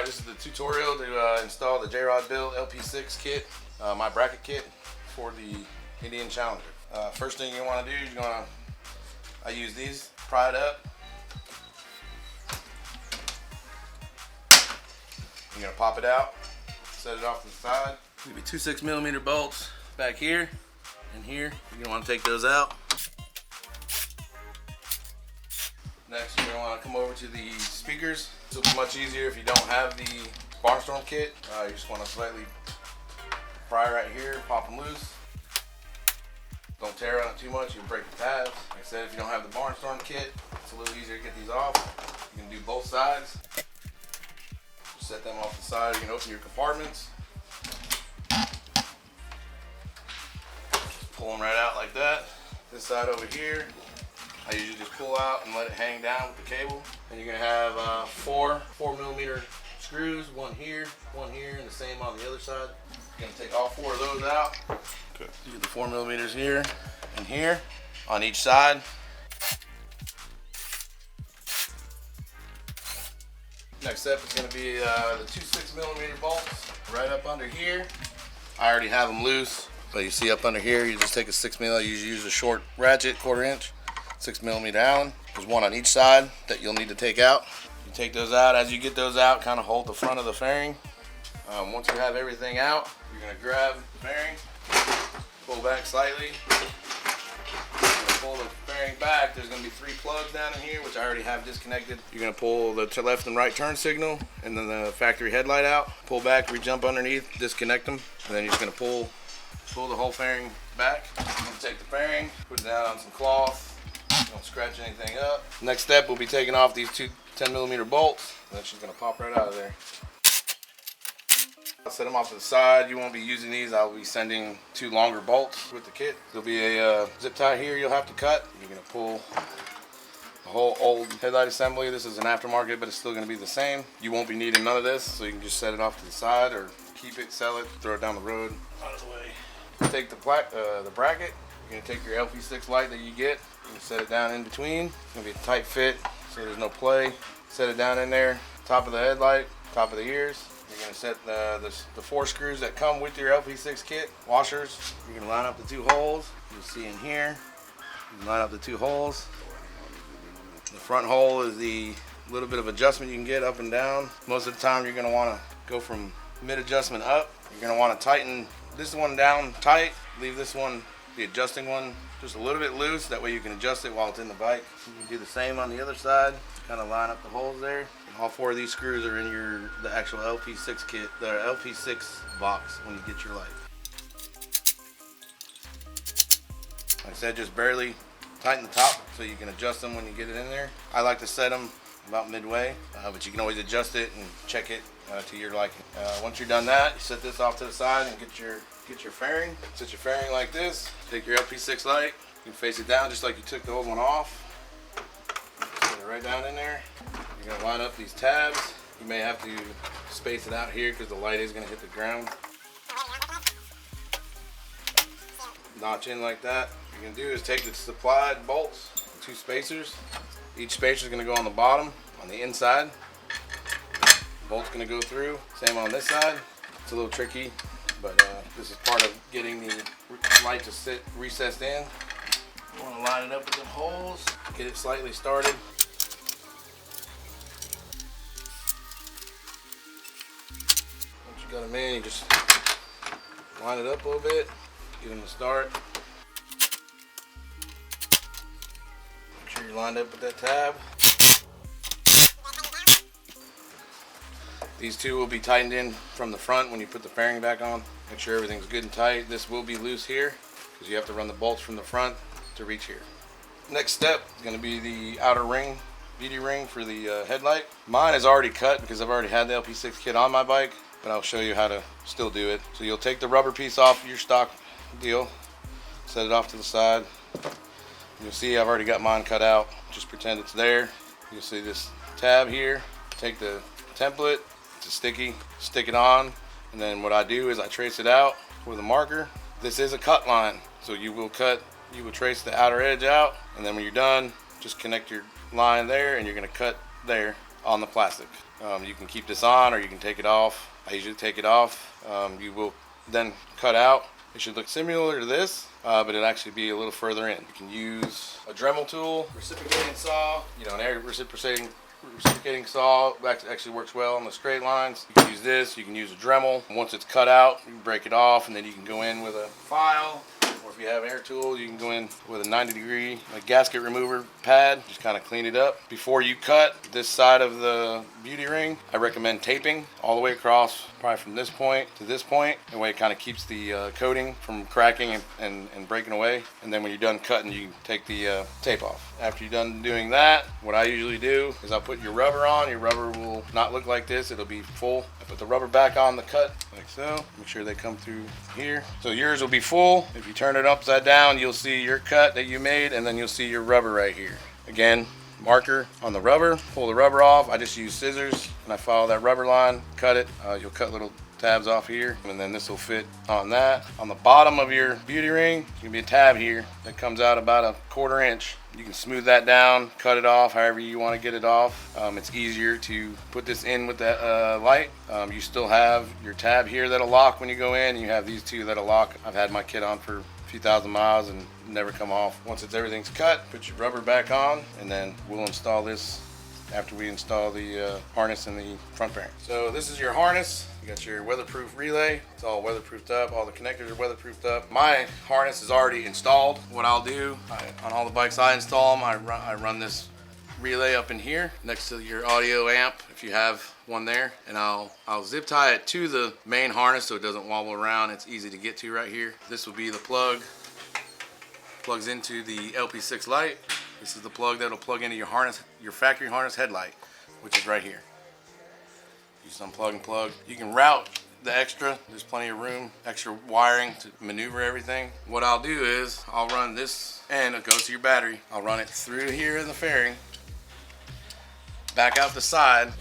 Alright, this is the tutorial to install the JRod Build LP6 kit, my bracket kit for the Indian Challenger. First thing you want to do is I use these, pry it up. You're going to pop it out, set it off to the side. Maybe 2 6mm bolts back here and here. You're going to want to take those out. Next, you're going to want to come over to the speakers. This will be much easier if you don't have the Barnstorm kit. You just want to slightly pry right here, pop them loose. Don't tear on it too much, you'll break the tabs. Like I said, if you don't have the Barnstorm kit, it's a little easier to get these off. You can do both sides. Just set them off the side. You can open your compartments. Just pull them right out like that. This side over here, I usually just pull out and let it hang down with the cable. And you're gonna have 4mm screws, one here, and the same on the other side. You're gonna take all 4 of those out. Okay. You get the 4mm here and here on each side. Next step is gonna be the 2 6mm bolts right up under here. I already have them loose, but you see up under here, you just take a 6mm. You use a short ratchet, 1/4 inch. 6mm Allen. There's one on each side that you'll need to take out. You take those out. As you get those out, kind of hold the front of the fairing. Once you have everything out, you're going to grab the fairing, pull back slightly. Pull the fairing back. There's going to be 3 plugs down in here, which I already have disconnected. You're going to pull the left and right turn signal and then the factory headlight out. Pull back, re-jump underneath, disconnect them, and then you're just going to pull the whole fairing back. You're going to take the fairing, put it down on some cloth. Don't scratch anything up. Next step, we'll be taking off these 2 10mm bolts. That's just gonna pop right out of there. I'll set them off to the side. You won't be using these. I'll be sending 2 longer bolts with the kit. There'll be a zip tie here you'll have to cut. You're gonna pull the whole old headlight assembly. This is an aftermarket, but it's still gonna be the same. You won't be needing none of this, so you can just set it off to the side or keep it, sell it, throw it down the road. Out of the way. Take the bracket. You're gonna take your LP6 light that you get. You can set it down in between. It's gonna be a tight fit, so there's no play. Set it down in there, top of the headlight, top of the ears. You're gonna set the 4 screws that come with your LP6 kit, washers. You're gonna line up the 2 holes. You'll see in here, you can line up the 2 holes. The front hole is the little bit of adjustment you can get up and down. Most of the time you're gonna wanna go from mid adjustment up. You're gonna wanna tighten this one down tight, leave this one, the adjusting one, just a little bit loose. That way you can adjust it while it's in the bike. You can do the same on the other side. Kind of line up the holes there. And all 4 of these screws are in the actual LP6 kit, the LP6 box when you get your light. Like I said, just barely tighten the top so you can adjust them when you get it in there. I like to set them about midway, but you can always adjust it and check it to your liking. Once you're done that, you set this off to the side and get your fairing. Set your fairing like this. Take your LP6 light. You can face it down just like you took the old one off. Set it right down in there. You're going to line up these tabs. You may have to space it out here because the light is going to hit the ground. Notch in like that. What you're going to do is take the supplied bolts, 2 spacers. Each spacer is going to go on the bottom, on the inside. Bolt's going to go through. Same on this side. It's a little tricky, but this is part of getting the light to sit recessed in. You want to line it up with the holes, get it slightly started. Once you got them in, you just line it up a little bit, get them to start. Make sure you're lined up with that tab. These 2 will be tightened in from the front when you put the fairing back on. Make sure everything's good and tight. This will be loose here because you have to run the bolts from the front to reach here. Next step is going to be the outer ring, BD ring for the headlight. Mine is already cut because I've already had the LP6 kit on my bike, but I'll show you how to still do it. So you'll take the rubber piece off your stock deal, set it off to the side. You'll see I've already got mine cut out. Just pretend it's there. You'll see this tab here. Take the template. It's sticky, stick it on, and then what I do is I trace it out with a marker. This is a cut line, so you will trace the outer edge out, and then when you're done, just connect your line there and you're going to cut there. on the plastic. You can keep this on or you can take it off. I usually take it off. You will then cut out. It should look similar to this, but it'll actually be a little further in. You can use a Dremel tool, reciprocating saw, an air reciprocating saw actually works well on the straight lines. You can use this, you can use a Dremel. Once it's cut out, you can break it off, and then you can go in with a file, or if you have an air tool, you can go in with a 90-degree gasket remover pad, just kind of clean it up. Before you cut this side of the beauty ring, I recommend taping all the way across, probably from this point to this point. That way it kind of keeps the coating from cracking and breaking away. And then when you're done cutting, you take the tape off. After you're done doing that, what I usually do is I'll put your rubber on. Your rubber will not look like this. It'll be full. I put the rubber back on the cut like so. Make sure they come through here. So yours will be full. If you turn it upside down, you'll see your cut that you made, and then you'll see your rubber right here. Again, marker on the rubber, pull the rubber off. I just use scissors and I follow that rubber line, cut it. You'll cut little tabs off here, and then this will fit on that. On the bottom of your beauty ring, there's gonna be a tab here that comes out about 1/4 inch. You can smooth that down, cut it off however you want to get it off. It's easier to put this in with that light. You still have your tab here that'll lock when you go in. You have these two that'll lock. I've had my kit on for a few thousand miles and never come off. Once everything's cut, put your rubber back on, and then we'll install this after we install the harness in the front bearing. So this is your harness. You got your weatherproof relay. It's all weatherproofed up. All the connectors are weatherproofed up. My harness is already installed. What I'll do, on all the bikes I install them, I run this relay up in here next to your audio amp if you have one there, and I'll zip tie it to the main harness so it doesn't wobble around. It's easy to get to right here. This will be the plug. Plugs into the LP6 light. This is the plug that'll plug into your harness, your factory harness headlight, which is right here. You just unplug and plug. You can route the extra. There's plenty of room, extra wiring to maneuver everything. What I'll do is I'll run this, and it goes to your battery. I'll run it through here in the fairing, back out the side,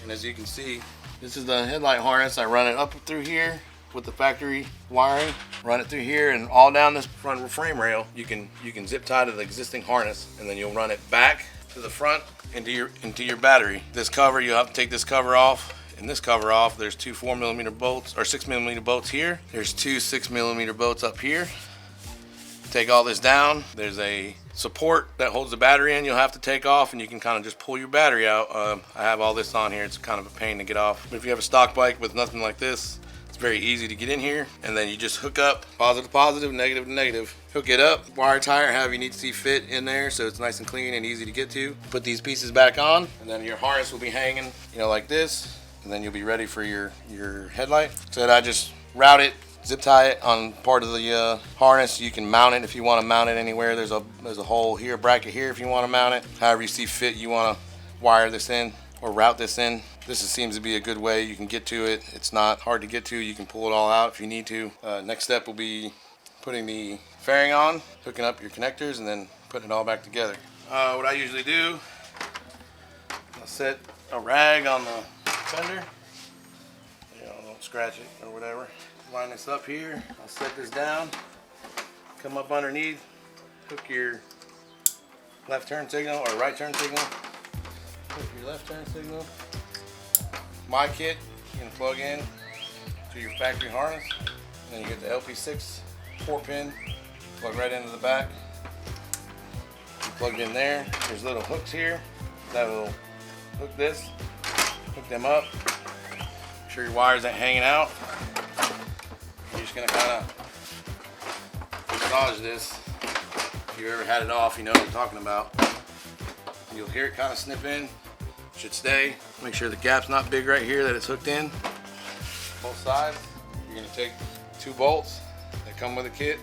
and as you can see, this is the headlight harness. I run it up through here with the factory wiring, run it through here, and all down this front frame rail. You can zip tie to the existing harness, and then you'll run it back to the front into your battery. This cover, you'll have to take this cover off. And this cover off, there's two 4mm bolts or 6mm bolts here. There's two 6mm bolts up here. Take all this down. There's a support that holds the battery in. You'll have to take off, and you can kind of just pull your battery out. I have all this on here. It's kind of a pain to get off. But if you have a stock bike with nothing like this, it's very easy to get in here, and then you just hook up positive to positive, negative to negative. Hook it up, wire tie or however you need to see fit in there so it's nice and clean and easy to get to. Put these pieces back on, and then your harness will be hanging, like this, and then you'll be ready for your headlight. So I just route it, zip tie it on part of the harness. You can mount it if you want to mount it anywhere. There's a hole here, a bracket here if you want to mount it. However you see fit, you want to wire this in or route this in. This seems to be a good way you can get to it. It's not hard to get to. You can pull it all out if you need to. Next step will be putting the fairing on, hooking up your connectors, and then putting it all back together. What I usually do, I'll set a rag on the fender. Don't scratch it or whatever. Line this up here. I'll set this down. Come up underneath. Hook your left turn signal or right turn signal. Hook your left turn signal. My kit, you can plug in to your factory harness. And then you get the LP6 4-pin. Plug right into the back. You plug it in there. There's little hooks here that will hook this. Hook them up. Make sure your wires ain't hanging out. You're just gonna kind of massage this. If you ever had it off, you know what I'm talking about. You'll hear it kind of snip in. Should stay. Make sure the gap's not big right here that it's hooked in. Both sides. You're gonna take 2 bolts that come with the kit.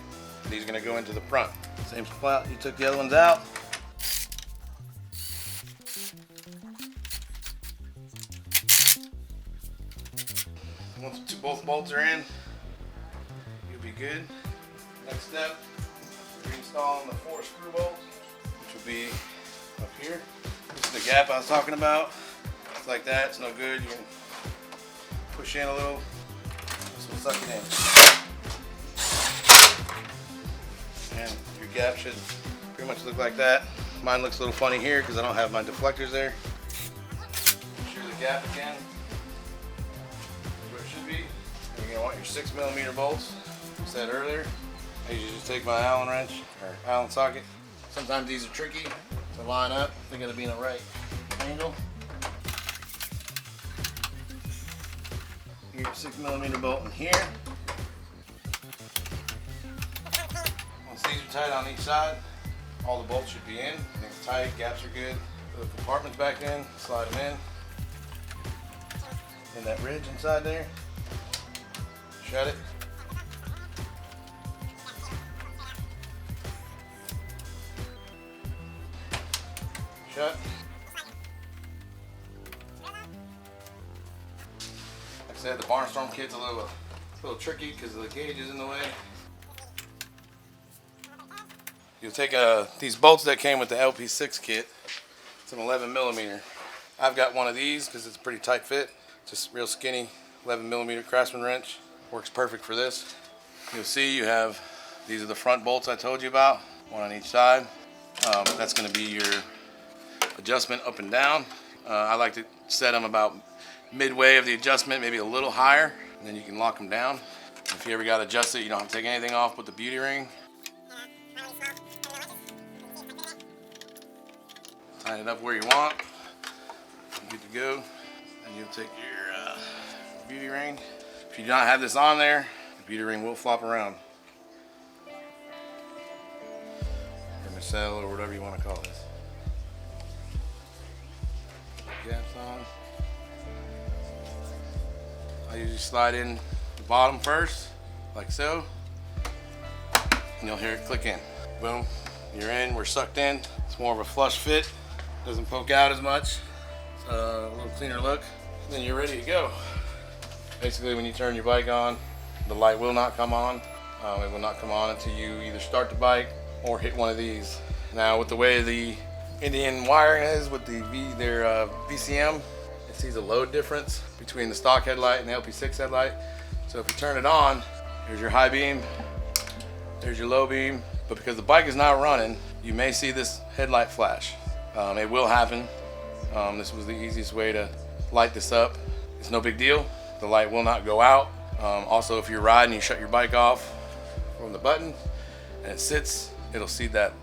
These are gonna go into the front. Same spot you took the other ones out. Once both bolts are in, you'll be good. Next step, we're reinstalling the 4 screw bolts, which will be up here. This is the gap I was talking about. It's like that, it's no good. You can push in a little, this will suck it in. And your gap should pretty much look like that. Mine looks a little funny here because I don't have my deflectors there. gap again. Where it should be. And you're gonna want your 6mm bolts. I said earlier. I usually just take my Allen wrench or Allen socket. Sometimes these are tricky to line up. They're gonna be in the right angle. Your 6mm bolt in here. Once these are tight on each side, all the bolts should be in. Everything's tight, gaps are good. Put the compartments back in, slide them in that ridge inside there. Shut it. Shut. Like I said, the Barnstorm kit's a little tricky because the gauge is in the way. You'll take these bolts that came with the LP6 kit. It's an 11mm. I've got one of these because it's a pretty tight fit. Just real skinny 11mm Craftsman wrench. Works perfect for this. You'll see you have, these are the front bolts I told you about, one on each side. That's going to be your adjustment up and down. I like to set them about midway of the adjustment, maybe a little higher, and then you can lock them down. If you ever got to adjust it, you don't have to take anything off but the beauty ring. Tighten it up where you want. Good to go. And you'll take your beauty ring. If you do not have this on there, the beauty ring will flop around. Or nacelle, or whatever you want to call this. Gaps on. I usually slide in the bottom first, like so. And you'll hear it click in. Boom. You're in, we're sucked in. It's more of a flush fit. Doesn't poke out as much. It's a little cleaner look. Then you're ready to go. Basically, when you turn your bike on, the light will not come on. It will not come on until you either start the bike or hit one of these. Now, with the way the Indian wiring is with their VCM, it sees a load difference between the stock headlight and the LP6 headlight. So if you turn it on, there's your high beam, there's your low beam. But because the bike is not running, you may see this headlight flash. It will happen. This was the easiest way to light this up. It's no big deal. The light will not go out. Also, if you're riding, you shut your bike off from the button and it sits, it'll see that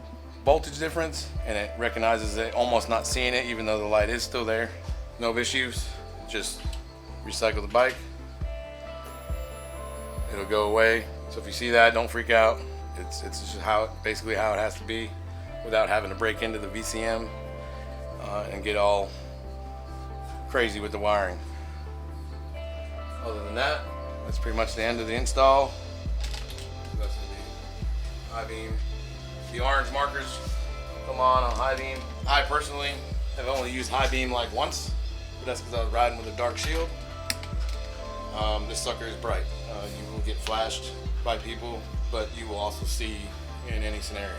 voltage difference and it recognizes it, almost not seeing it even though the light is still there. No issues. Just recycle the bike. It'll go away. So if you see that, don't freak out. It's just basically how it has to be without having to break into the VCM and get all crazy with the wiring. Other than that, that's pretty much the end of the install. That's gonna be high beam. The orange markers come on high beam. I personally have only used high beam like once, but that's because I was riding with a dark shield. This sucker is bright. You will get flashed by people, but you will also see in any scenario.